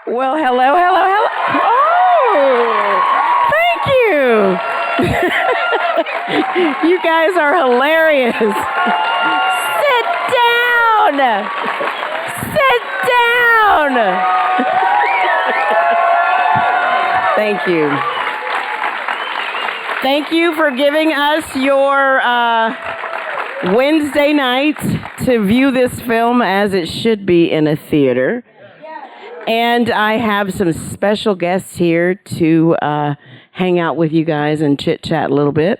Well, hello, hello, hello. Oh, thank you. You guys are hilarious. Sit down. Sit down. Thank you. Thank you for giving us your Wednesday night to view this film as it should be in a theater. And I have some special guests here to hang out with you guys and chit-chat a little bit.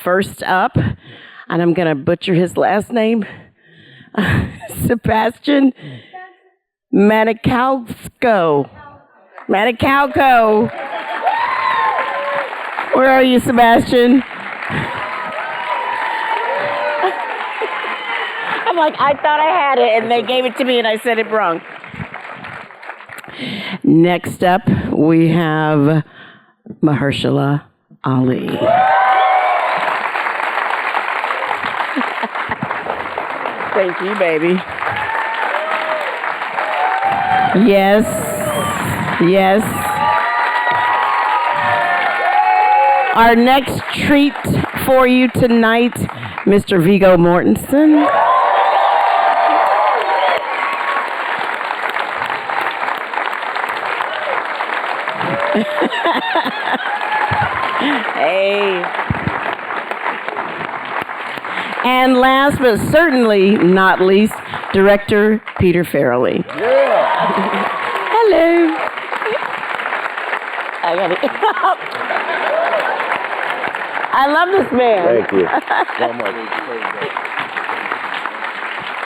First up, and I'm going to butcher his last name, Sebastian Maniscalco. Maniscalco. Where are you, Sebastian? I'm like, I thought I had it, and they gave it to me, and I said it wrong. Next up, we have Mahershala Ali. Thank you, baby. Yes, yes. Our next treat for you tonight, Mr. Viggo Mortensen. Hey. And last but certainly not least, director Peter Farrelly. Yeah. Hello. I got it. I love this man. Thank you so much.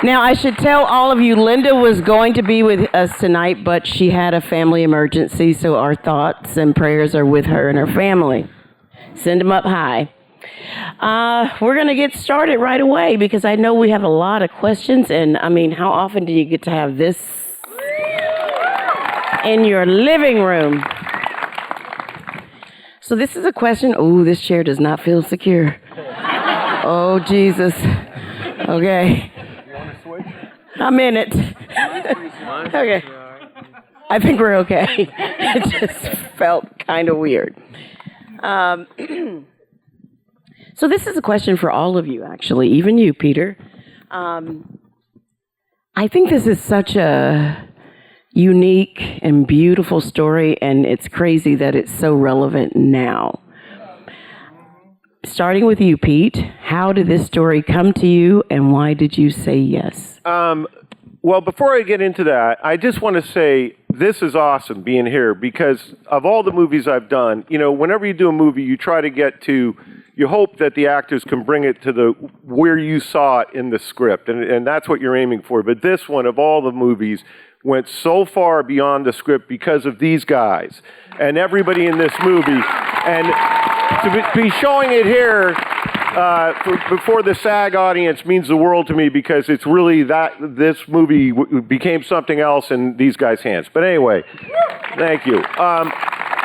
Now, I should tell all of you, Linda was going to be with us tonight, but she had a family emergency, so our thoughts and prayers are with her and her family. Send them up high. We're going to get started right away because I know we have a lot of questions, and I mean, how often do you get to have this in your living room? So this is a question. Oh, this chair does not feel secure. Oh, Jesus. Okay. I'm in it. Okay. I think we're okay. It just felt kind of weird. So this is a question for all of you, actually, even you, Peter. I think this is such a unique and beautiful story, and it's crazy that it's so relevant now. Starting with you, Pete, how did this story come to you, and why did you say yes? Well, before I get into that, I just want to say this is awesome being here because of all the movies I've done, you know, whenever you do a movie, you try to get to, you hope that the actors can bring it to the where you saw it in the script, and that's what you're aiming for. But this one, of all the movies, went so far beyond the script because of these guys and everybody in this movie. And to be showing it here before the SAG audience means the world to me because it's really that this movie became something else in these guys' hands. But anyway, thank you.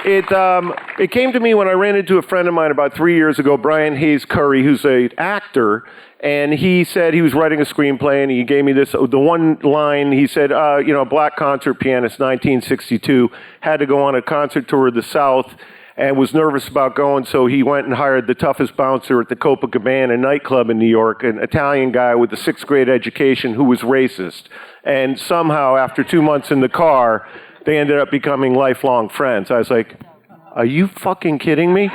It came to me when I ran into a friend of mine about 3 years ago, Brian Hayes Curry, who's an actor, and he said he was writing a screenplay, and he gave me the one line. He said, you know, a black concert pianist, 1962, had to go on a concert tour of the South and was nervous about going, so he went and hired the toughest bouncer at the Copacabana nightclub in New York, an Italian guy with a sixth grade education who was racist. And somehow, after 2 months in the car, they ended up becoming lifelong friends. I was like, are you fucking kidding me?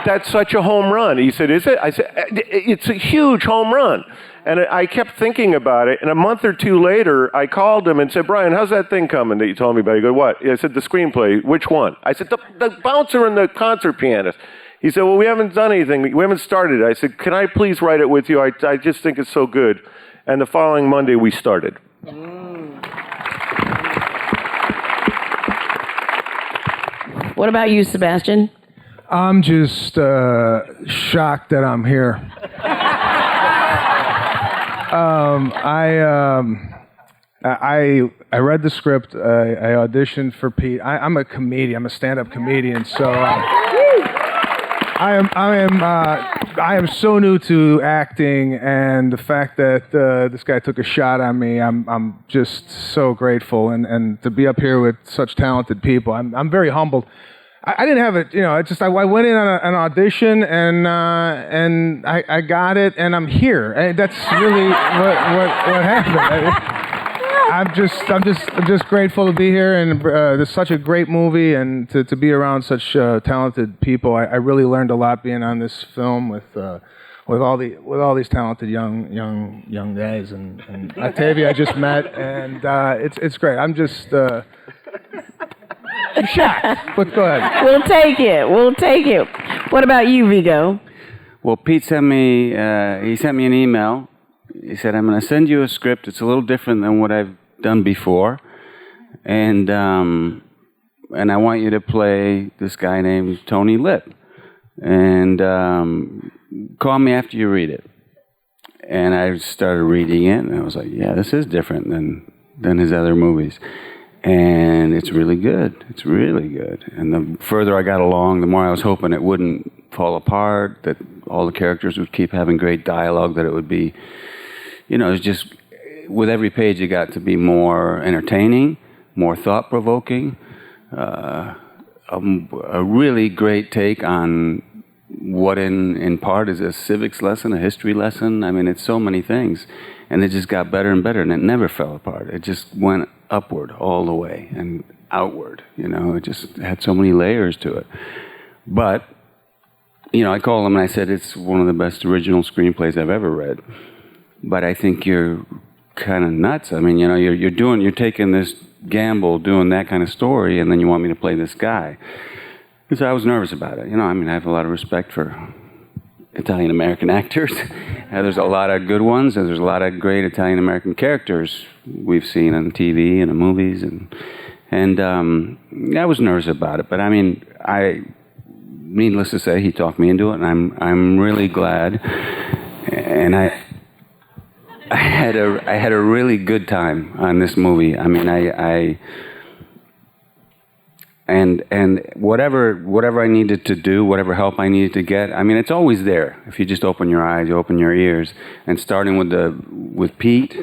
That's such a home run. He said, is it? I said, it's a huge home run. And I kept thinking about it, and a month or two later, I called him and said, Brian, how's that thing coming that you told me about? He goes, what? I said, the screenplay. Which one? I said, the bouncer and the concert pianist. He said, well, we haven't done anything. We haven't started it. I said, can I please write it with you? I just think it's so good. And the following Monday, we started. What about you, Sebastian? I'm just shocked that I'm here. I read the script. I auditioned for Pete. I'm a comedian. I'm a stand-up comedian. So I am I am so new to acting, and the fact that this guy took a shot on me, I'm just so grateful, and to be up here with such talented people, I'm very humbled. I didn't have it, I went in on an audition, and I got it, and I'm here. And that's really what happened. I'm just grateful to be here, and there's such a great movie, and to be around such talented people. I really learned a lot being on this film with all these talented young guys, and Octavia I just met, and it's great. I'm just shocked, but go ahead. We'll take it. What about you, Viggo? Well, Pete sent me an email. He said, I'm going to send you a script. It's a little different than what I've done before. And I want you to play this guy named Tony Lip. And call me after you read it. And I started reading it, and I was like, yeah, this is different than his other movies. And it's really good. It's really good. And the further I got along, the more I was hoping it wouldn't fall apart, that all the characters would keep having great dialogue, that it would be, it's just, with every page it got to be more entertaining, more thought-provoking, a really great take on what in part is a civics lesson, a history lesson. I mean, it's so many things. And it just got better and better, and it never fell apart. It just went upward all the way and outward. It just had so many layers to it. But, I called him and I said, it's one of the best original screenplays I've ever read. But I think you're kind of nuts. I mean, you're taking this gamble, doing that kind of story, and then you want me to play this guy. Because I was nervous about it. I have a lot of respect for Italian-American actors. There's a lot of good ones, and there's a lot of great Italian-American characters we've seen on TV and in movies, and I was nervous about it. But I mean, needless to say, he talked me into it, and I'm really glad. And I had a really good time on this movie. I mean, And whatever I needed to do, whatever help I needed to get, I mean, it's always there. If you just open your eyes, you open your ears, and starting with Pete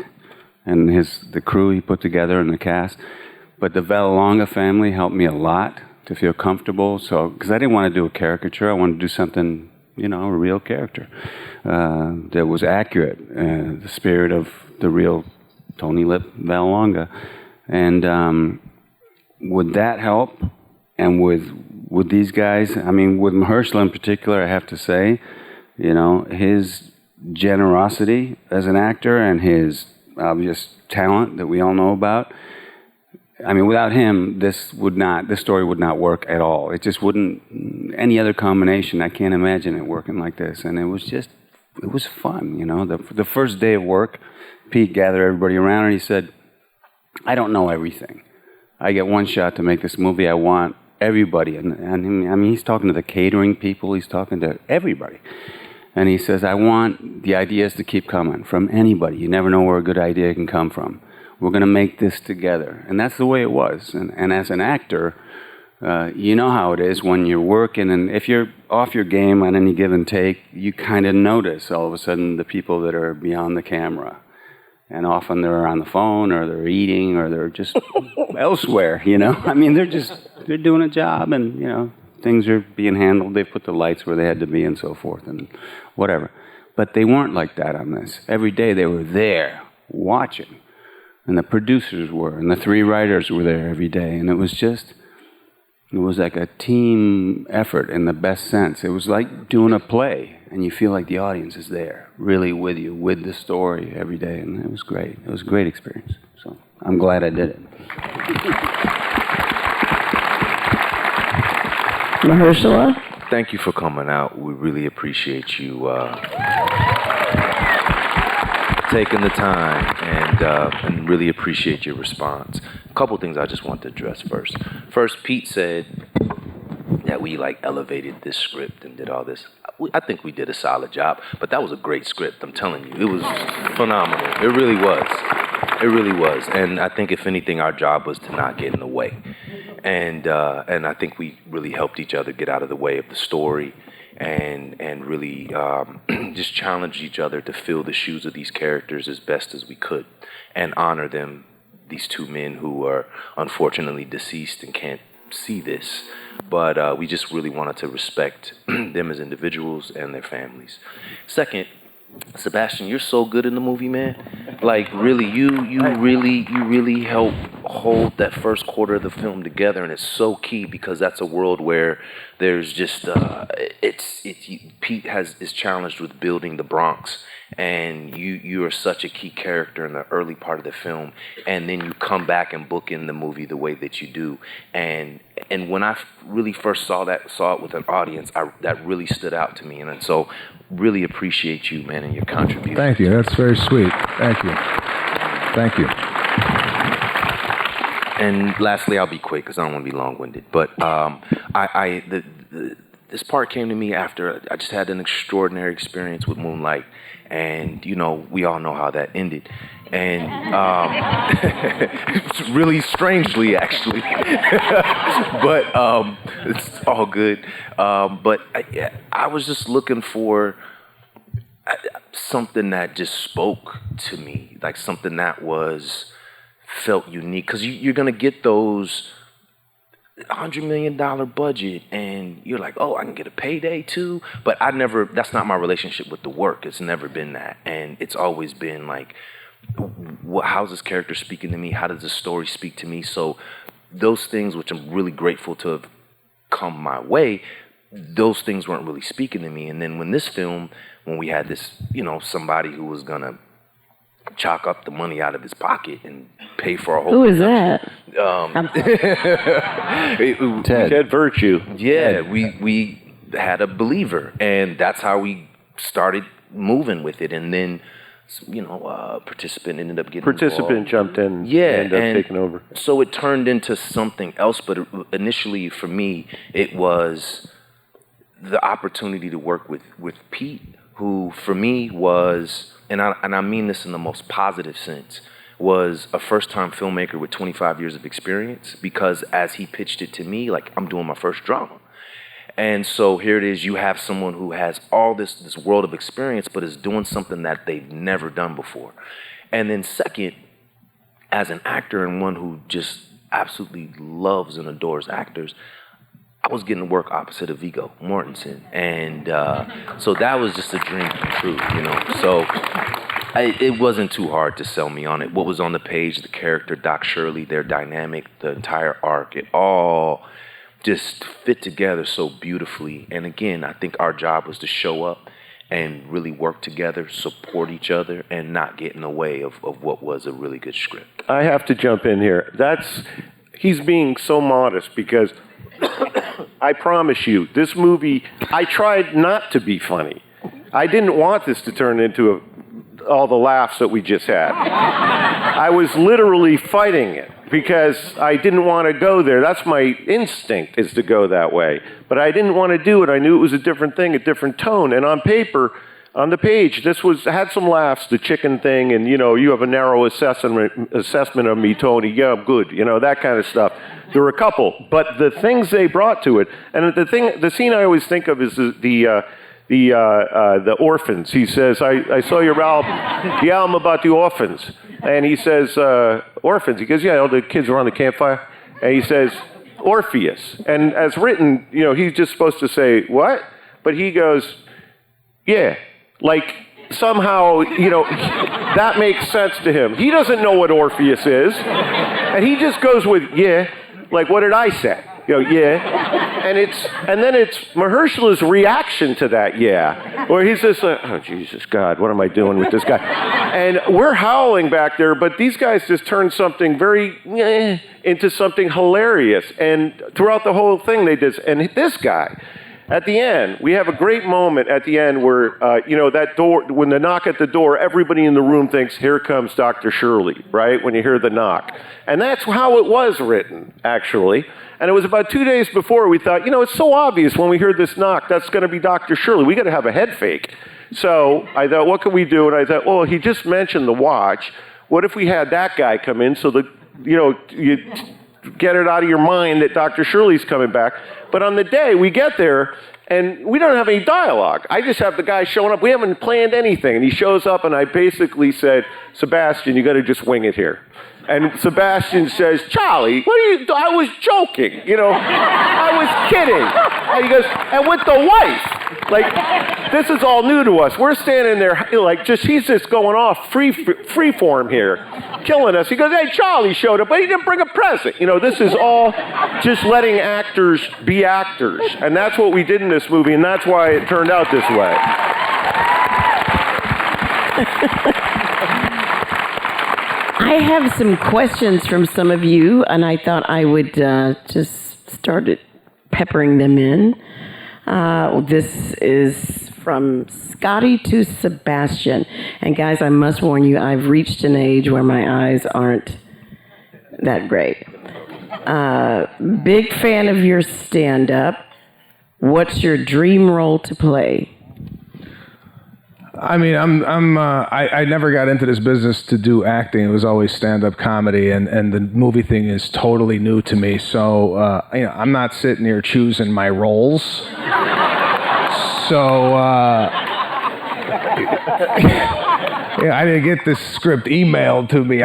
and the crew he put together and the cast, but the Vallelonga family helped me a lot to feel comfortable. So, because I didn't want to do a caricature, I wanted to do something, a real character that was accurate, the spirit of the real Tony Lip Vallelonga, and. Would that help? And with these guys, I mean, with Mahershala in particular, I have to say, his generosity as an actor and his obvious talent that we all know about. I mean, without him, this story would not work at all. It just wouldn't. Any other combination, I can't imagine it working like this. And it was fun. The first day of work, Pete gathered everybody around and he said, "I don't know everything. I get one shot to make this movie. I want everybody." And I mean, he's talking to the catering people. He's talking to everybody. And he says, "I want the ideas to keep coming from anybody. You never know where a good idea can come from. We're going to make this together." And that's the way it was. And as an actor, you know how it is when you're working. And if you're off your game on any given take, you kind of notice all of a sudden the people that are beyond the camera. And often they're on the phone, or they're eating, or they're just elsewhere, I mean, they're doing a job, and, things are being handled. They've put the lights where they had to be and so forth and whatever. But they weren't like that on this. Every day they were there watching. And the producers were, and the three writers were there every day. And it was like a team effort in the best sense. It was like doing a play. And you feel like the audience is there, really with you, with the story every day. And it was great. It was a great experience. So I'm glad I did it. Mahershala? Thank you for coming out. We really appreciate you taking the time and really appreciate your response. A couple things I just want to address first. First, Pete said that we elevated this script and did all this. I think we did a solid job, but that was a great script. I'm telling you, it was phenomenal. It really was. It really was. And I think if anything, our job was to not get in the way. And I think we really helped each other get out of the way of the story. and really just challenge each other to fill the shoes of these characters as best as we could and honor them, these two men who are unfortunately deceased and can't see this. But we just really wanted to respect them as individuals and their families. Second, Sebastian, you're so good in the movie, man. Like, really, you really help hold that first quarter of the film together, and it's so key because that's a world where there's just Pete is challenged with building the Bronx, and you are such a key character in the early part of the film, and then you come back and book in the movie the way that you do, and when I really first saw it with an audience, that really stood out to me, and so really appreciate you, man, and your contribution. Thank you. That's very sweet. Thank you. Thank you. And lastly, I'll be quick because I don't want to be long-winded. But this part came to me after I just had an extraordinary experience with Moonlight, and we all know how that ended. And really strangely, actually, but it's all good. But I was just looking for something that just spoke to me, like something that felt unique, because you're gonna get those $100 million budget, and you're like, oh, I can get a payday too. But that's not my relationship with the work. It's never been that, and it's always been like, how's this character speaking to me? How does this story speak to me? So those things, which I'm really grateful to have come my way, those things weren't really speaking to me. And then when we had this, somebody who was gonna chalk up the money out of his pocket and pay for a whole. Who is that? Ted Virtue. Yeah, we had a believer, and that's how we started moving with it. And then, participant ended up getting involved. Jumped in. Yeah, ended up taking over. So it turned into something else. But initially, for me, it was the opportunity to work with Pete, who for me was, and I mean this in the most positive sense, was a first-time filmmaker with 25 years of experience, because as he pitched it to me, like, I'm doing my first drama. And so here it is, you have someone who has all this world of experience, but is doing something that they've never done before. And then second, as an actor and one who just absolutely loves and adores actors, I was getting to work opposite of Viggo Mortensen. And so that was just a dream come true, So it wasn't too hard to sell me on it. What was on the page, the character, Doc Shirley, their dynamic, the entire arc, it all just fit together so beautifully. And again, I think our job was to show up and really work together, support each other, and not get in the way of what was a really good script. I have to jump in here. He's being so modest, because I promise you, this movie, I tried not to be funny. I didn't want this to turn into all the laughs that we just had. I was literally fighting it because I didn't want to go there. That's my instinct, is to go that way. But I didn't want to do it. I knew it was a different thing, a different tone. And on paper, on the page, had some laughs, the chicken thing, and you have a narrow assessment of me, Tony. Yeah, I'm good. That kind of stuff. There were a couple, but the things they brought to it, and the scene I always think of is the orphans. He says, I saw your album, the album about the orphans. And he says, orphans. He goes, yeah, all the kids around the campfire. And he says, Orpheus. And as written, he's just supposed to say, what? But he goes, yeah, like somehow, that makes sense to him. He doesn't know what Orpheus is. And he just goes with, yeah, like, what did I say? Yeah. And then it's Mahershala's reaction to that, yeah. Where he's just like, oh, Jesus, God, what am I doing with this guy? And we're howling back there, but these guys just turned something very into something hilarious. And throughout the whole thing, they did. And this guy, at the end, we have a great moment at the end where, that door, when the knock at the door, everybody in the room thinks, here comes Dr. Shirley, right? When you hear the knock. And that's how it was written, actually. And it was about 2 days before we thought, it's so obvious when we hear this knock, that's going to be Dr. Shirley. We got to have a head fake. So I thought, what can we do? And I thought, well, he just mentioned the watch. What if we had that guy come in so that, get it out of your mind that Dr. Shirley's coming back. But on the day, we get there, and we don't have any dialogue. I just have the guy showing up. We haven't planned anything. And he shows up, and I basically said, Sebastian, you got to just wing it here. And Sebastian says, Charlie, what are you doing? I was joking, I was kidding. And he goes, and with the wife. Like, this is all new to us. We're standing there, he's just going off free form here, killing us. He goes, hey, Charlie showed up, but he didn't bring a present. This is all just letting actors be actors. And that's what we did in this movie, and that's why it turned out this way. I have some questions from some of you, and I thought I would just start peppering them in. This is from Scotty to Sebastian. And guys, I must warn you, I've reached an age where my eyes aren't that great. Big fan of your stand-up. What's your dream role to play? I mean, I never got into this business to do acting. It was always stand-up comedy, and the movie thing is totally new to me. So, I'm not sitting here choosing my roles. So, I didn't get this script emailed to me.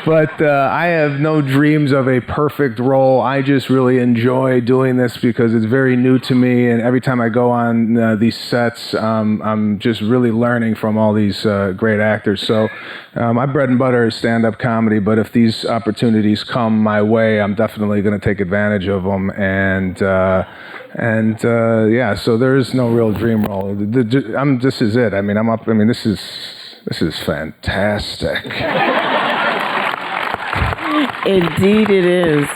But I have no dreams of a perfect role. I just really enjoy doing this because it's very new to me, and every time I go on these sets, I'm just really learning from all these great actors. So my bread and butter is stand-up comedy, but if these opportunities come my way, I'm definitely going to take advantage of them. And so there is no real dream role. This is it. This is fantastic. Indeed it is.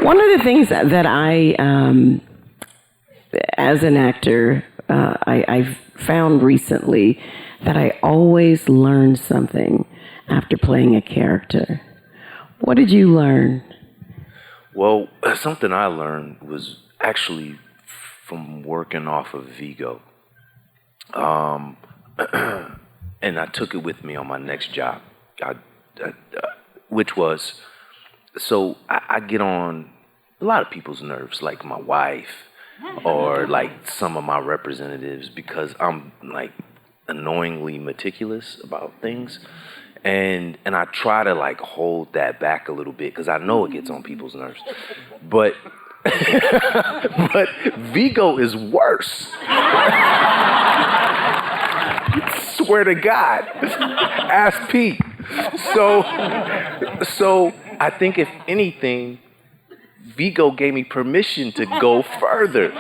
One of the things that I, as an actor, I've found recently that I always learn something after playing a character. What did you learn? Well, something I learned was actually from working off of Viggo. And I took it with me on my next job, which was, so I get on a lot of people's nerves, like my wife or like some of my representatives, because I'm like annoyingly meticulous about things. And I try to like hold that back a little bit because I know it gets on people's nerves. But Viggo is worse. Swear to God. Ask Pete. So I think if anything, Viggo gave me permission to go further.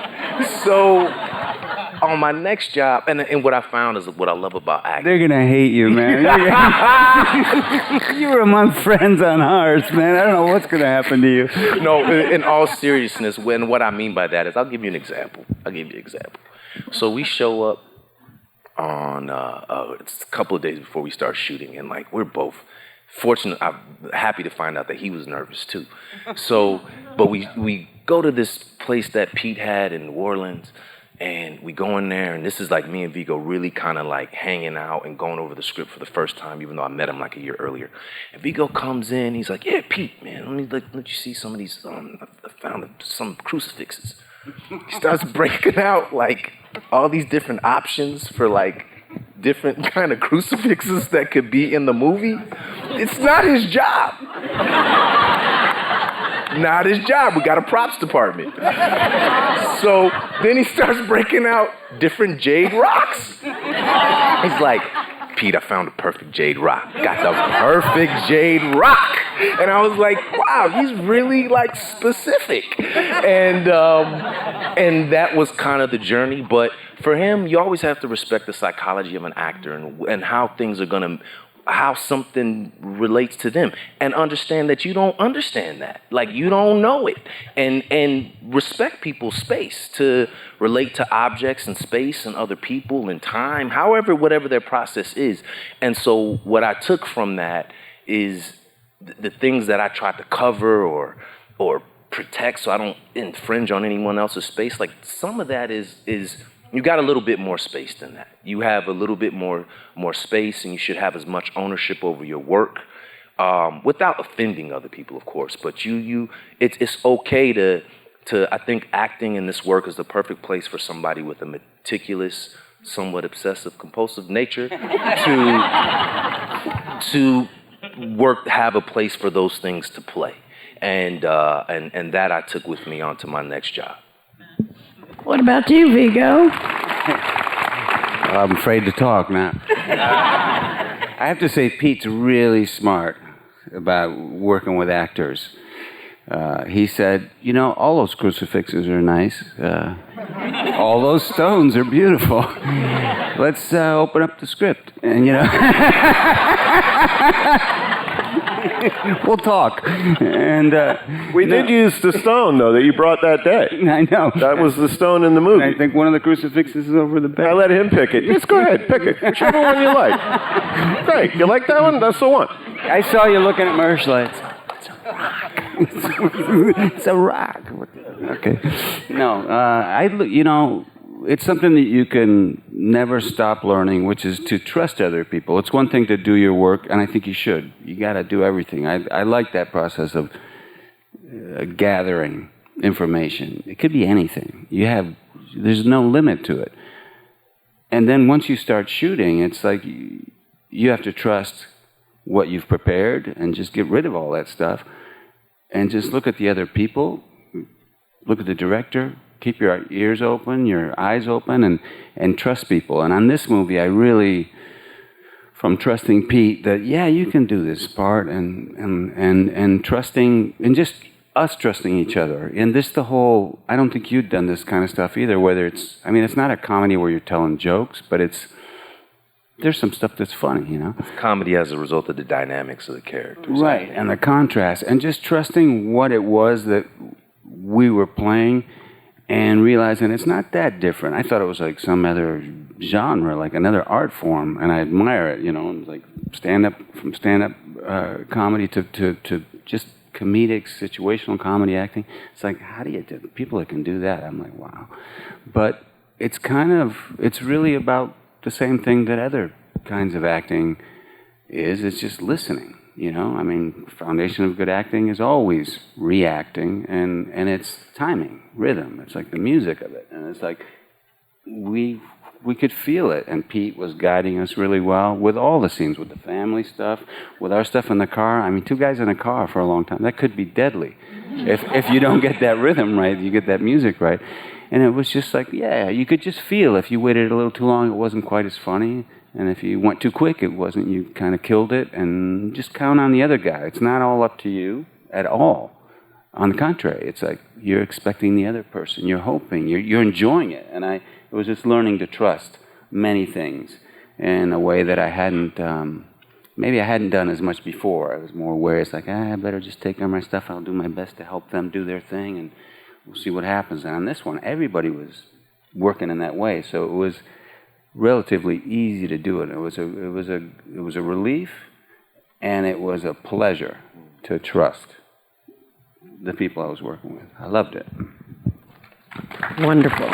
So on my next job, and what I found is what I love about acting. They're gonna hate you, man. You were among friends on ours, man. I don't know what's gonna happen to you. No, in all seriousness, what I mean by that is, I'll give you an example. So we show up on it's a couple of days before we start shooting, and like we're both fortunate. I'm happy to find out that he was nervous too. So, but we go to this place that Pete had in New Orleans. And we go in there, and this is like me and Viggo really kind of like hanging out and going over the script for the first time, even though I met him like a year earlier. And Viggo comes in, he's like, "Yeah, Pete, man, let you see some of these. I found some crucifixes." He starts breaking out like all these different options for like different kind of crucifixes that could be in the movie. It's not his job. Not his job. We got a props department. So then he starts breaking out different jade rocks. He's like, "Pete, I found a perfect jade rock. Got the perfect jade rock." And I was like, wow, he's really like specific. And that was kind of the journey. But for him, you always have to respect the psychology of an actor and how things are gonna, how something relates to them, and understand that you don't understand that. Like, you don't know it. And respect people's space to relate to objects and space and other people and time, however, whatever their process is. And so what I took from that is the things that I tried to cover or protect so I don't infringe on anyone else's space. Like, some of that is you got a little bit more space than that. You have a little bit more space, and you should have as much ownership over your work without offending other people, of course. But it's okay to I think acting in this work is the perfect place for somebody with a meticulous, somewhat obsessive compulsive nature to have a place for those things to play. And that I took with me onto my next job. What about you, Viggo? I'm afraid to talk now. I have to say, Pete's really smart about working with actors. He said, all those crucifixes are nice. All those stones are beautiful. Let's open up the script. And, we'll talk. And we did use the stone, though, that you brought that day. I know. That was the stone in the movie. I think one of the crucifixes is over the bed. I let him pick it. Just go ahead, pick it. Whichever one you like. Great. You like that one? That's the one. I saw you looking at Mahershala. It's a rock. Okay. No, it's something that you can never stop learning, which is to trust other people. It's one thing to do your work, and I think you should. You got to do everything. I like that process of gathering information. It could be anything. There's no limit to it. And then once you start shooting, it's like you have to trust what you've prepared and just get rid of all that stuff and just look at the other people, look at the director, keep your ears open, your eyes open, and trust people. And on this movie, I really, from trusting Pete that, yeah, you can do this part, and trusting, and just us trusting each other. And this, I don't think you'd done this kind of stuff either, whether it's not a comedy where you're telling jokes, but there's some stuff that's funny, It's comedy as a result of the dynamics of the characters. Right, and the contrast, and just trusting what it was that we were playing, and realizing it's not that different. I thought it was like some other genre, like another art form, and I admire it, like stand-up comedy to just comedic, situational comedy acting. It's like, how do you do people that can do that? I'm like, wow. But it's really about the same thing that other kinds of acting is. It's just listening, foundation of good acting is always reacting, and it's timing, rhythm. It's like the music of it, and it's like we could feel it, and Pete was guiding us really well with all the scenes, with the family stuff, with our stuff in the car. Two guys in a car for a long time, that could be deadly if you don't get that rhythm right, you get that music right. And it was just like, yeah, you could just feel if you waited a little too long, it wasn't quite as funny. And if you went too quick, it wasn't, you kind of killed it. And just count on the other guy. It's not all up to you at all. On the contrary, it's like you're expecting the other person. You're hoping. You're enjoying it. And it was just learning to trust many things in a way that I hadn't, maybe I hadn't done as much before. I was more aware. It's like, I better just take on my stuff. I'll do my best to help them do their thing. And we'll see what happens. And on this one, everybody was working in that way, so it was relatively easy to do it. It was a relief, and it was a pleasure to trust the people I was working with. I loved it. Wonderful.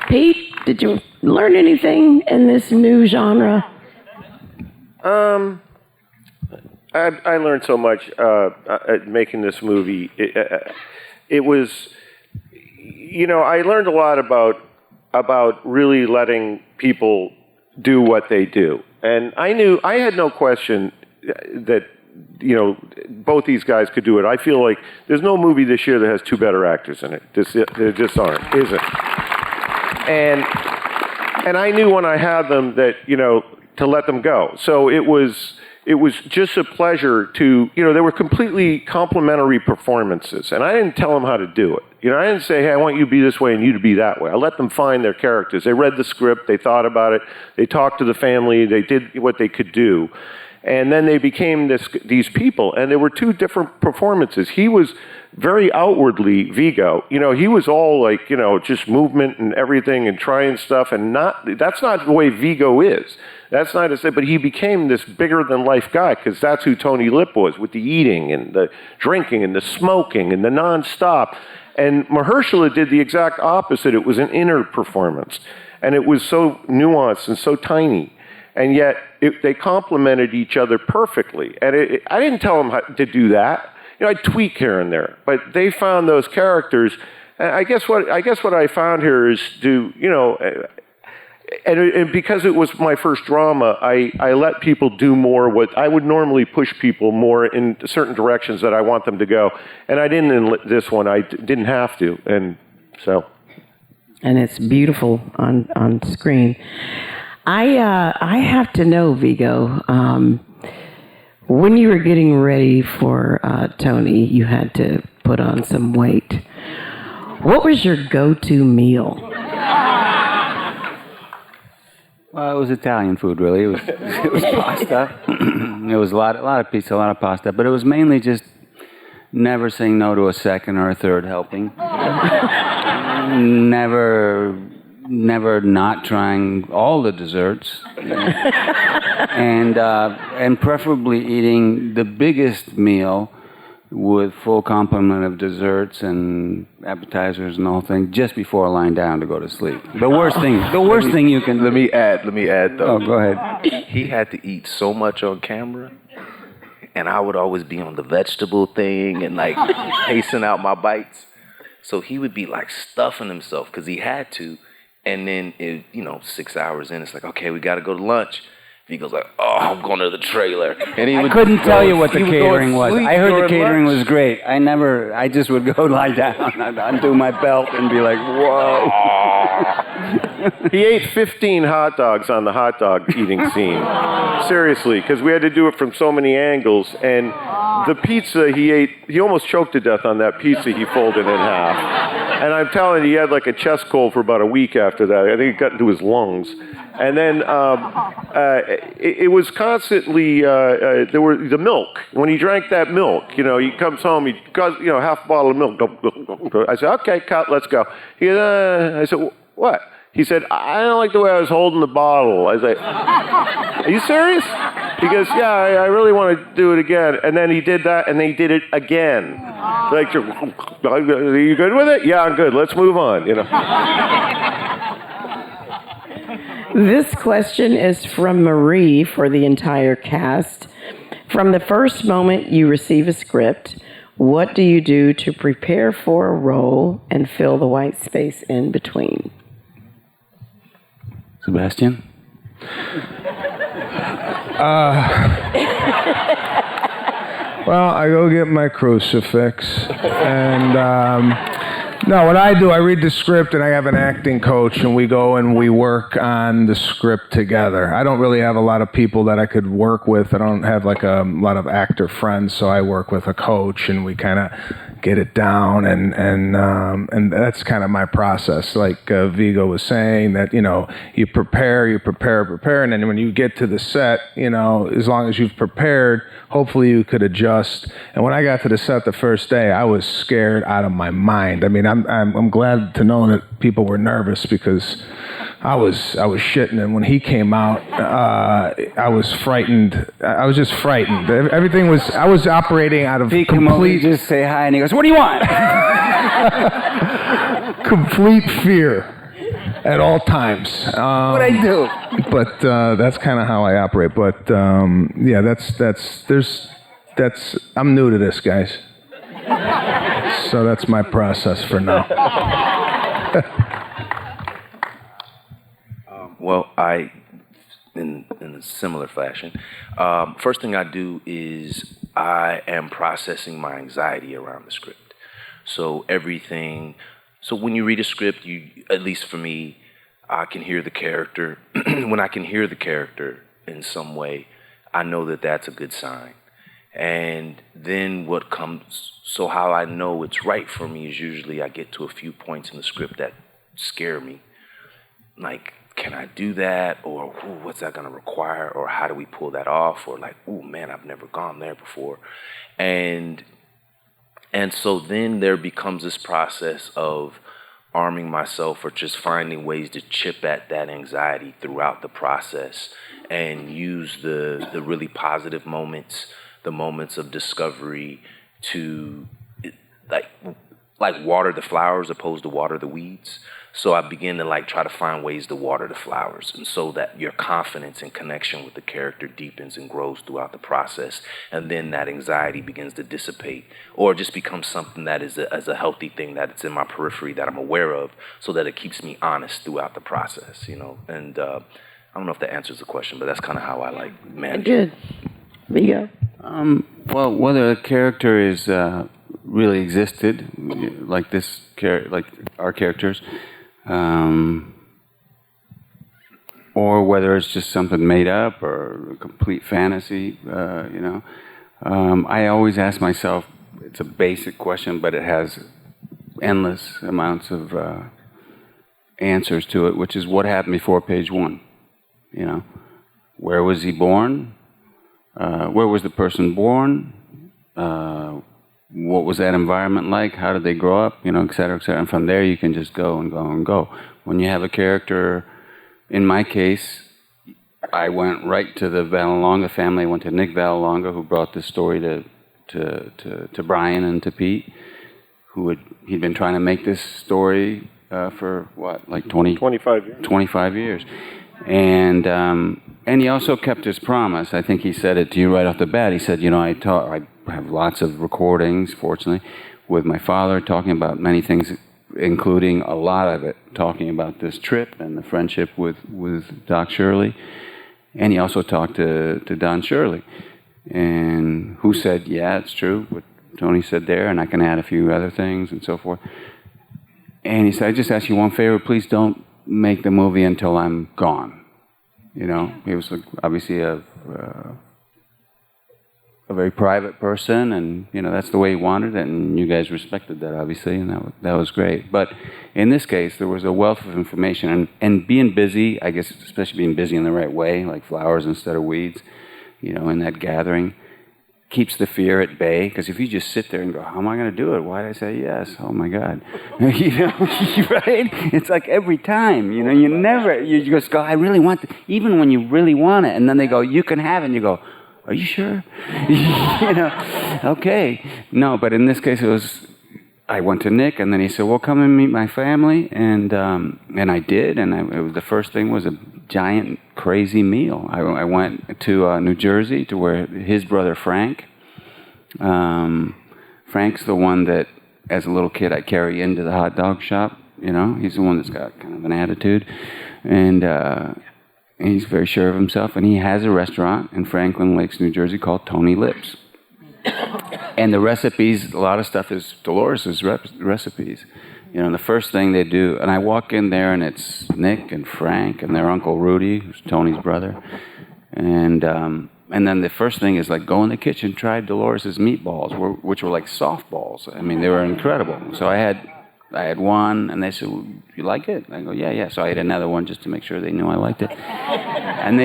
Pete, did you learn anything in this new genre? I learned so much making this movie. It was, I learned a lot about really letting people do what they do. And I had no question that, both these guys could do it. I feel like there's no movie this year that has two better actors in it. There just isn't. And I knew when I had them that, to let them go. So it was just a pleasure to, they were completely complementary performances. And I didn't tell them how to do it. I didn't say, hey, I want you to be this way and you to be that way. I let them find their characters. They read the script. They thought about it. They talked to the family. They did what they could do. And then they became these people. And there were two different performances. He was very outwardly Viggo. He was all like, just movement and everything and trying stuff. And that's not the way Viggo is. That's not to say, but he became this bigger-than-life guy because that's who Tony Lip was, with the eating and the drinking and the smoking and the nonstop. And Mahershala did the exact opposite. It was an inner performance. And it was so nuanced and so tiny. and yet they complemented each other perfectly. And I didn't tell them how to do that. I'd tweak here and there, but they found those characters. I guess what I found here is and because it was my first drama, I let people do more what I would normally push people more in certain directions that I want them to go. And I didn't in this one. I didn't have to. And so. And it's beautiful on screen. I have to know, Viggo, when you were getting ready for Tony, you had to put on some weight. What was your go-to meal? Well, it was Italian food, really. It was pasta. It was a lot of pizza, a lot of pasta, but it was mainly just never saying no to a second or a third helping. Never not trying all the desserts, and preferably eating the biggest meal with full complement of desserts and appetizers and all things just before lying down to go to sleep. The worst thing you can. Let me add though. Oh, go ahead. He had to eat so much on camera, and I would always be on the vegetable thing and like pacing out my bites. So he would be like stuffing himself because he had to. And then, 6 hours in, it's like, okay, we got to go to lunch. He goes like, oh, I'm going to the trailer. And he I would couldn't tell you what the he would go catering was. sleep I heard the during catering lunch. was great. I just would go lie down, I'd undo my belt and be like, whoa. He ate 15 hot dogs on the hot dog eating scene. Seriously, because we had to do it from so many angles. And the pizza he ate, he almost choked to death on that pizza he folded in half. And I'm telling you, he had like a chest cold for about a week after that. I think it got into his lungs. And then it was constantly, there were the milk. When he drank that milk, he comes home, he got, half a bottle of milk. I said, okay, cut, let's go. I said, what? He said, I don't like the way I was holding the bottle. I was like, are you serious? He goes, yeah, I really want to do it again. And then he did that, and then he did it again. Like, are you good with it? Yeah, I'm good. Let's move on, This question is from Marie for the entire cast. From the first moment you receive a script, what do you do to prepare for a role and fill the white space in between? Sebastian? Well, I go get my crucifix, and no, what I do, I read the script, and I have an acting coach, and we go and we work on the script together. I don't really have a lot of people that I could work with. I don't have like a lot of actor friends, so I work with a coach, and we kind of get it down, and that's kind of my process. Like Viggo was saying, that you prepare, and then when you get to the set, as long as you've prepared, hopefully you could adjust. And when I got to the set the first day, I was scared out of my mind. I mean, I'm glad to know that people were nervous because I was shitting. And when he came out, I was frightened. I was just frightened. Everything was. I was operating out of complete. Just say hi, and he goes, "What do you want?" Complete fear at all times. What I do? But that's kind of how I operate. But yeah, that's. I'm new to this, guys. So that's my process for now. Well, in a similar fashion, first thing I do is I am processing my anxiety around the script. So when you read a script, at least for me, I can hear the character. When I can hear the character in some way, I know that that's a good sign. And then so how I know it's right for me is usually I get to a few points in the script that scare me. Like, can I do that? Or, what's that going to require? Or how do we pull that off? Or like, oh man, I've never gone there before. And so then there becomes this process of arming myself or just finding ways to chip at that anxiety throughout the process and use the really positive moments, the moments of discovery to like water the flowers opposed to water the weeds. So I begin to like try to find ways to water the flowers, and so that your confidence and connection with the character deepens and grows throughout the process, and then that anxiety begins to dissipate, or just becomes something that is a healthy thing that it's in my periphery that I'm aware of, so that it keeps me honest throughout the process, you know. And I don't know if that answers the question, but that's kind of how I like manage. Good. Viggo. Well, whether a character is really existed, like like our characters, or whether it's just something made up or a complete fantasy, you know. I always ask myself, it's a basic question, but it has endless amounts of answers to it, which is what happened before page 1, you know. Where was he born? Where was the person born? What was that environment like? How did they grow up? You know, et cetera, et cetera. And from there, you can just go and go and go. When you have a character, in my case, I went right to the Vallelonga family. I went to Nick Vallelonga, who brought this story to Brian and to Pete, he'd been trying to make this story for what, like 25 years. 25 years. And he also kept his promise. I think he said it to you right off the bat. He said, you know, I have lots of recordings, fortunately, with my father talking about many things, including a lot of it, talking about this trip and the friendship with Doc Shirley. And he also talked to Don Shirley, and who said, yeah, it's true, what Tony said there, and I can add a few other things and so forth. And he said, I just ask you one favor, please don't make the movie until I'm gone. You know, he was obviously a very private person, and you know that's the way he wanted it, and you guys respected that obviously, and that was great. But in this case, there was a wealth of information, and being busy, I guess, especially being busy in the right way, like flowers instead of weeds, you know, in that gathering, keeps the fear at bay. Because if you just sit there and go, how am I going to do it? Why did I say yes? Oh my God. You know, right? It's like every time, you know, you just go, I really want to, even when you really want it. And then they go, you can have it. And you go, are you sure? You know, okay. No, but in this case, I went to Nick, and then he said, well, come and meet my family. And I did. And the first thing was a giant, crazy meal. I went to New Jersey to where his brother Frank. Frank's the one that, as a little kid, I carry into the hot dog shop. You know, he's the one that's got kind of an attitude, and he's very sure of himself. And he has a restaurant in Franklin Lakes, New Jersey, called Tony Lips. And the recipes, a lot of stuff is Dolores' recipes. You know, and the first thing they do, and I walk in there, and it's Nick and Frank and their Uncle Rudy, who's Tony's brother. And then the first thing is like, go in the kitchen, try Dolores' meatballs, which were like softballs. I mean, they were incredible. So I had one, and they said, well, you like it? I go, yeah. So I ate another one just to make sure they knew I liked it. And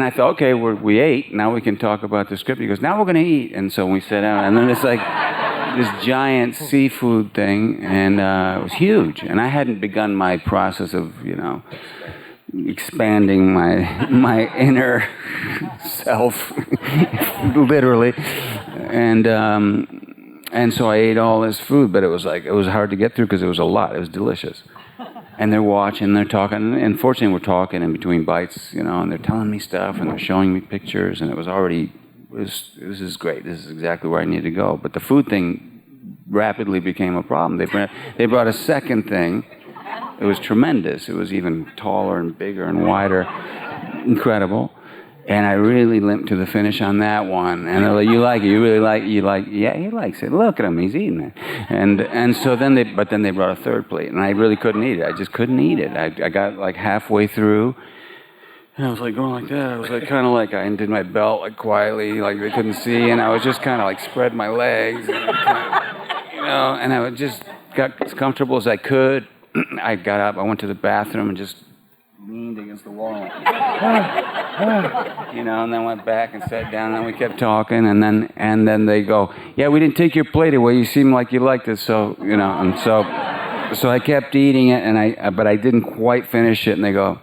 I thought, okay, we ate. Now we can talk about the script. He goes, now we're going to eat. And so we sat down, and then it's like this giant seafood thing, and it was huge. And I hadn't begun my process of, you know, expanding my inner self, literally. And so I ate all this food, but it was hard to get through because it was a lot. It was delicious. And they're watching, they're talking, and fortunately we're talking in between bites, you know, and they're telling me stuff, and they're showing me pictures, and this is great. This is exactly where I need to go. But the food thing rapidly became a problem. They brought a second thing. It was tremendous. It was even taller and bigger and wider. Incredible. And I really limped to the finish on that one. And they're like, you like it? You really like it? You like it? Yeah, he likes it. Look at him. He's eating it. And so then they brought a third plate. And I really couldn't eat it. I just couldn't eat it. I got like halfway through. And I was like going like that. I was like kind of like I undid my belt like quietly, like they couldn't see. And I was just kind of like spread my legs. And you know, and I just got as comfortable as I could. I got up. I went to the bathroom and just leaned against the wall, you know, and then went back and sat down, and then we kept talking, and then they go, yeah, we didn't take your plate away, you seem like you liked it, so, you know, and so I kept eating it, but I didn't quite finish it, and they go,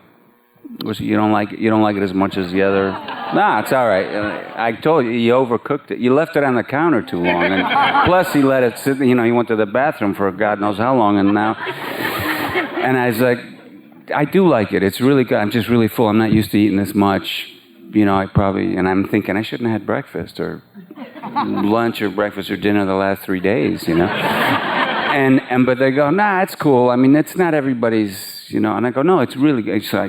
you don't like it as much as the other? Nah, it's all right. I told you, you overcooked it. You left it on the counter too long, and plus he let it sit, you know, he went to the bathroom for God knows how long, and now... And I was like, I do like it. It's really good. I'm just really full. I'm not used to eating this much. And I'm thinking I shouldn't have had breakfast or lunch or breakfast or dinner the last 3 days, but they go, nah, it's cool. I mean, it's not everybody's, and I go, no, it's really good. So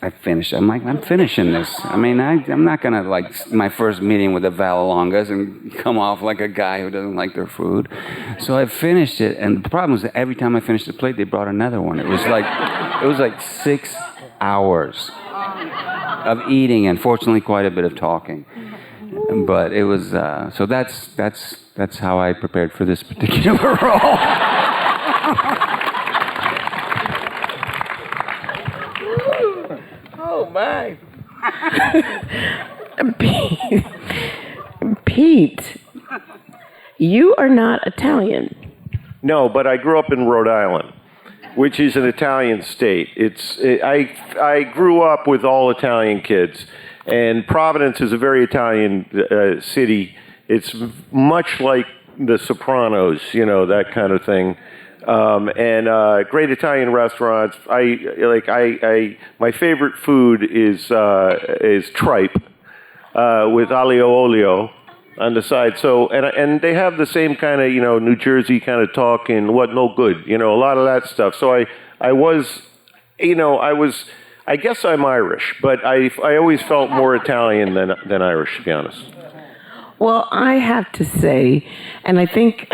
I finished. I'm like, I'm finishing this. I mean, I'm not going to, my first meeting with the Vallalongas and come off like a guy who doesn't like their food. So I finished it, and the problem was that every time I finished the plate, they brought another one. It was like 6 hours of eating and fortunately quite a bit of talking. But it was, so that's how I prepared for this particular role. Oh my. Pete, you are not Italian. No, but I grew up in Rhode Island, which is an Italian state. I grew up with all Italian kids, and Providence is a very Italian city. It's much like The Sopranos, that kind of thing. And great Italian restaurants. My favorite food is tripe with aglio olio on the side. So and they have the same kind of New Jersey kind of talk and what no good, a lot of that stuff. So I guess I'm Irish, but I always felt more Italian than Irish, to be honest. Well, I have to say, and I think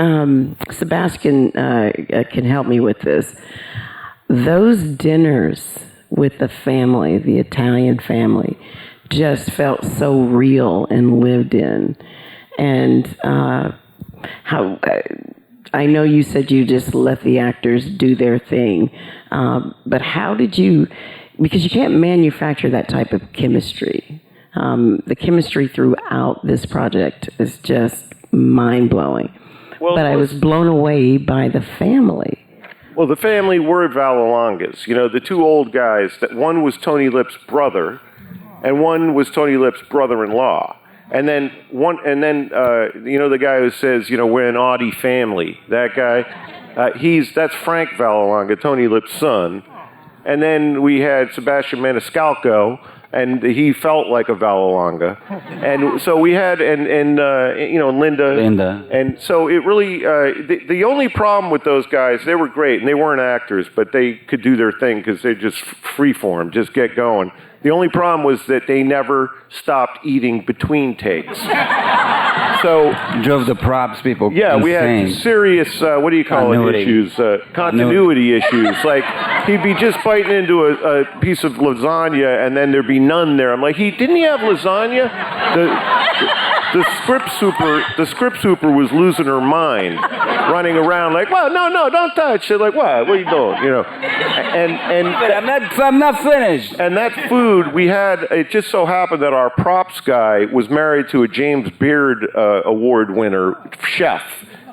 Sebastian can help me with this, those dinners with the family, the Italian family, just felt so real and lived in. And how I know you said you just let the actors do their thing, but how did you, because you can't manufacture that type of chemistry. The chemistry throughout this project is just mind-blowing. Well, but I was blown away by the family. Well, the family were Vallalongas. The two old guys, that one was Tony Lip's brother, and one was Tony Lip's brother-in-law. And then the guy who says, we're an Audi family. That guy, that's Frank Vallelonga, Tony Lip's son. And then we had Sebastian Maniscalco, and he felt like a Vallelonga. And so we had, Linda. And so it really, the only problem with those guys, they were great, and they weren't actors, but they could do their thing because they just freeform, just get going. The only problem was that they never stopped eating between takes. So drove the props people yeah, insane. We had serious, issues, continuity issues. Like, he'd be just biting into a piece of lasagna, and then there'd be none there. I'm like, didn't he have lasagna? The script super was losing her mind, running around like, well, no, don't touch. They're like, what are you doing? And I'm not finished. And that food we had, it just so happened that our props guy was married to a James Beard Award winner chef,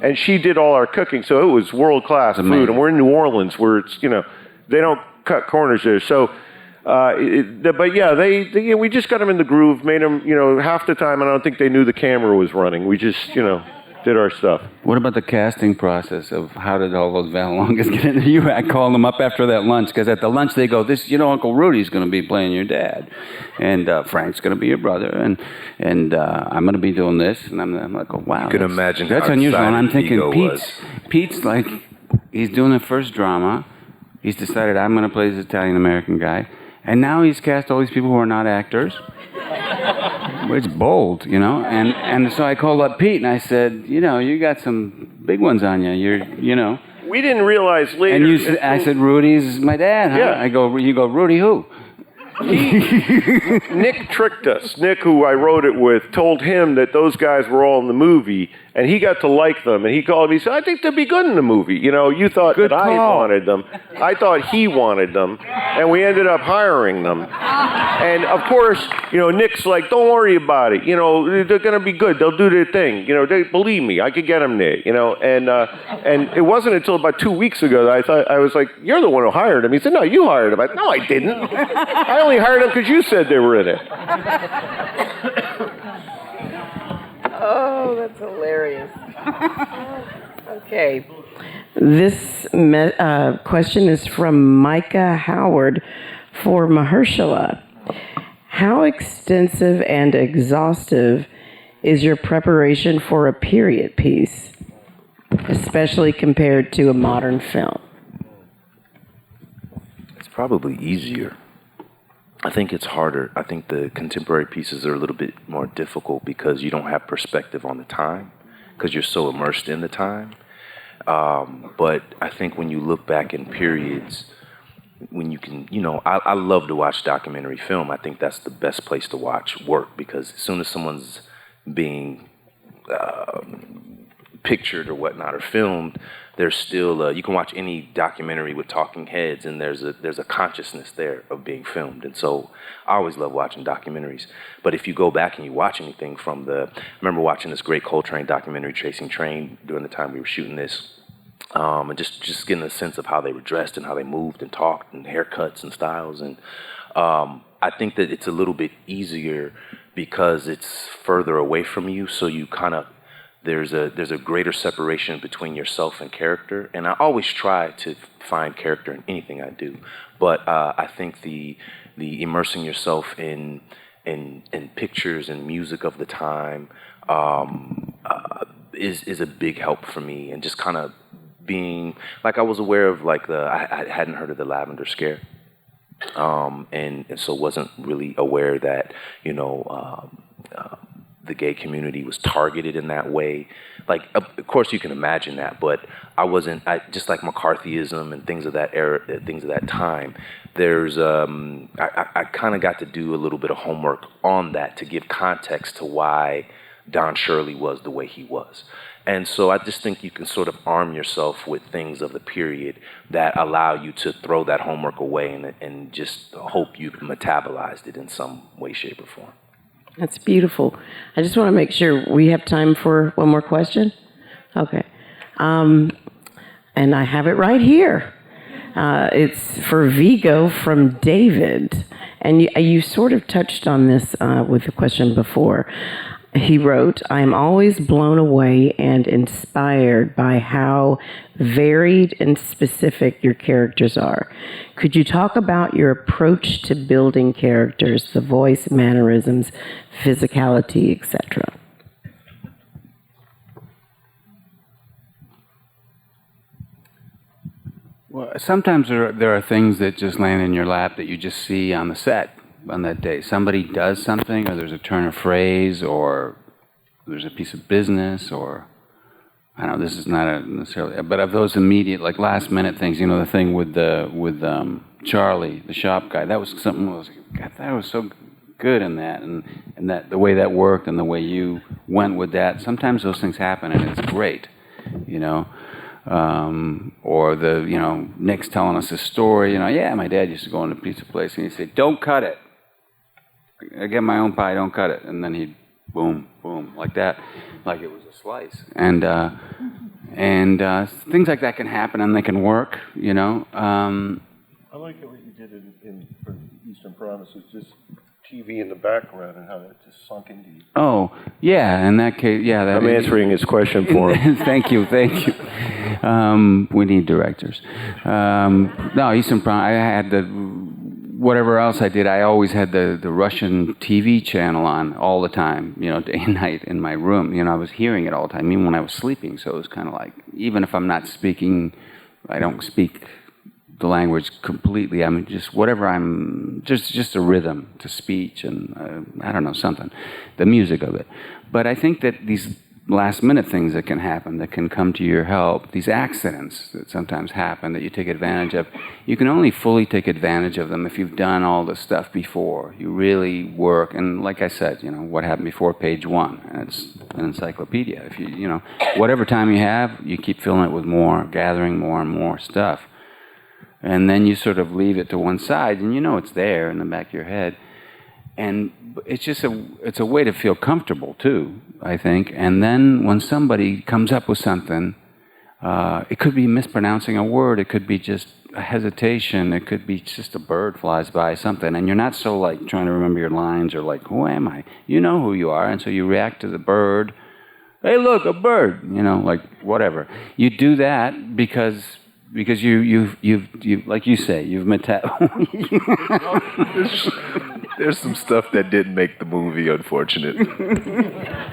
and she did all our cooking, so it was world-class food. And we're in New Orleans, where it's they don't cut corners there. So, but yeah, we just got them in the groove, made them half the time. I don't think they knew the camera was running. We just did our stuff. What about the casting process of how did all those Vallelongas get into you? I called them up after that lunch, because at the lunch they go, Uncle Rudy's going to be playing your dad, and Frank's going to be your brother, and I'm going to be doing this, and I'm like, oh wow, you can imagine that's how unusual. And I'm thinking, Viggo Pete's like, he's doing the first drama. He's decided I'm going to play this Italian American guy, and now he's cast all these people who are not actors. It's bold, and so I called up Pete and I said, you got some big ones on you. We didn't realize later. And I said, Rudy's my dad, huh? Yeah. You go, Rudy who? Nick tricked us. Nick, who I wrote it with, told him that those guys were all in the movie, and he got to like them. And he called me and said, I think they'd be good in the movie. You thought Good that call. I wanted them. I thought he wanted them, and we ended up hiring them. And of course, Nick's like, don't worry about it. They're going to be good. They'll do their thing. Believe me, I could get them there. And it wasn't until about 2 weeks ago that I was like, you're the one who hired him. He said, no, you hired him. I said, no, I didn't. I only hired them because you said they were in it. Oh, that's hilarious. Okay. This question is from Micah Howard for Mahershala. How extensive and exhaustive is your preparation for a period piece, especially compared to a modern film? It's probably easier. I think it's harder. I think the contemporary pieces are a little bit more difficult because you don't have perspective on the time because you're so immersed in the time. But I think when you look back in periods, when you can, I love to watch documentary film. I think that's the best place to watch work because as soon as someone's being pictured or whatnot or filmed, there's still you can watch any documentary with talking heads and there's a consciousness there of being filmed. And so I always love watching documentaries. But if you go back and you watch anything I remember watching this great Coltrane documentary, Chasing Train, during the time we were shooting this, and just getting a sense of how they were dressed and how they moved and talked and haircuts and styles. And I think that it's a little bit easier because it's further away from you, so you kind of there's a greater separation between yourself and character. And I always try to find character in anything I do, but I think the immersing yourself in pictures and music of the time is a big help for me, and just kind of being like I was aware of I hadn't heard of the Lavender Scare, and so wasn't really aware that the gay community was targeted in that way. Like, of course you can imagine that, but I just like McCarthyism and things of that era, things of that time. There's I kind of got to do a little bit of homework on that to give context to why Don Shirley was the way he was. And so I just think you can sort of arm yourself with things of the period that allow you to throw that homework away and just hope you've metabolized it in some way, shape, or form. That's beautiful. I just want to make sure we have time for one more question. Okay. And I have it right here. It's for Viggo from David. And you sort of touched on this with the question before. He wrote, I am always blown away and inspired by how varied and specific your characters are. Could you talk about your approach to building characters, the voice, mannerisms, physicality, etc.? Well, sometimes there are things that just land in your lap that you just see on the set on that day. Somebody does something, or there's a turn of phrase, or there's a piece of business, or I don't know, this is not necessarily, but of those immediate, like last minute things, the thing with Charlie, the shop guy, that was something that was so good in that, and that the way that worked and the way you went with that. Sometimes those things happen and it's great, or Nick's telling us a story, yeah, my dad used to go in a pizza place and he'd say, don't cut it. I get my own pie, don't cut it. And then he'd boom, boom, like that, like it was a slice. And things like that can happen and they can work, I like what you did for Eastern Promises, just TV in the background and how that just sunk into you. Oh, yeah, in that case, yeah. I'm answering his question for him. Thank you. We need directors. No, Eastern Promises, I had whatever else I did, I always had the Russian TV channel on all the time, day and night in my room. I was hearing it all the time, even when I was sleeping. So it was kind of like, even if I'm not speaking, I don't speak the language completely. I mean, just whatever just a rhythm to speech and I don't know, something, the music of it. But I think that these last minute things that can happen, that can come to your help, these accidents that sometimes happen that you take advantage of, you can only fully take advantage of them if you've done all the stuff before. You really work, and like I said, what happened before page one, and it's an encyclopedia. If you whatever time you have, you keep filling it with more, gathering more and more stuff. And then you sort of leave it to one side, and it's there in the back of your head. And it's just it's a way to feel comfortable too, I think. And then when somebody comes up with something, it could be mispronouncing a word, it could be just a hesitation, it could be just a bird flies by, something, and you're not so like trying to remember your lines or like, who am I? You know who you are, and so you react to the bird. Hey, look, a bird, like whatever. You do that because because you've like you say, you've There's some stuff that didn't make the movie, unfortunately.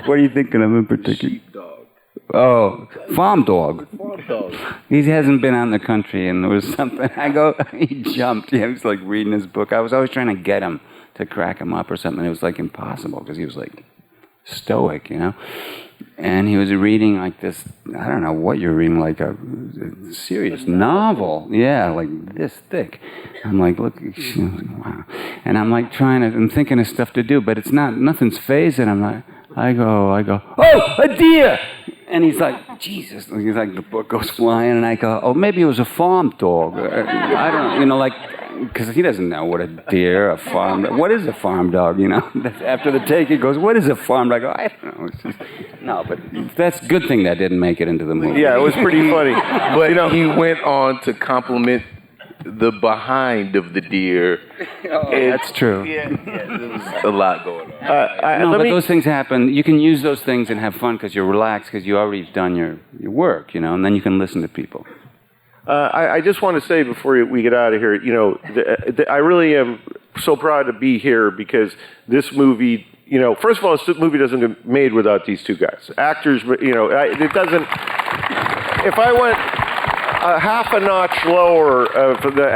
What are you thinking of in particular? Sheepdog. Oh, farm dog. Farm dog. He hasn't been out in the country, and there was something. He jumped. He was like reading his book. I was always trying to get him to crack him up or something. It was like impossible because he was like stoic, you know. And he was reading like this. I don't know what you're reading, like a serious novel. Yeah, like this thick. I'm like, look, wow. And I'm like I'm thinking of stuff to do, but it's nothing's phasing. I'm like, I go, oh, a deer! And he's like, Jesus. He's like, the book goes flying, and I go, oh, maybe it was a farm dog. I don't, you know, like, because he doesn't know what a deer, a farm dog, what is a farm dog, you know? After the take, he goes, what is a farm dog? I go, I don't know. It's just, no, but that's a good thing that didn't make it into the movie. Yeah, it was pretty funny. But he went on to compliment the behind of the deer. That's true. Yeah, there was a lot going on. No, but those things happen. You can use those things and have fun because you're relaxed because you already done your work, you know, and then you can listen to people. I just want to say before we get out of here, you know, I really am so proud to be here because this movie, you know, first of all, this movie doesn't get made without these two guys. Actors, you know, it doesn't, if I went a half a notch lower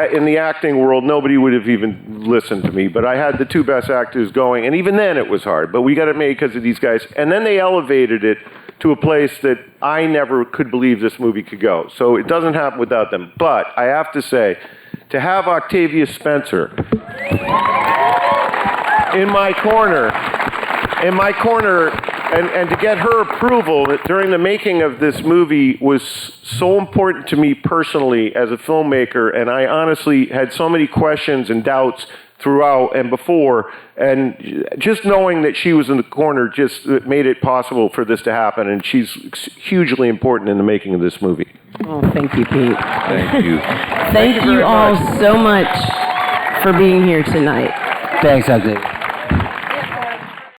in the acting world, nobody would have even listened to me. But I had the two best actors going, and even then it was hard. But we got it made because of these guys. And then they elevated it to a place that I never could believe this movie could go. So it doesn't happen without them. But I have to say, to have Octavia Spencer in my corner, and to get her approval during the making of this movie was so important to me personally as a filmmaker, and I honestly had so many questions and doubts throughout and before, and just knowing that she was in the corner just made it possible for this to happen, and she's hugely important in the making of this movie. Oh, thank you, Pete. Thank you. Thank you all so much for being here tonight. Thanks, Octavia.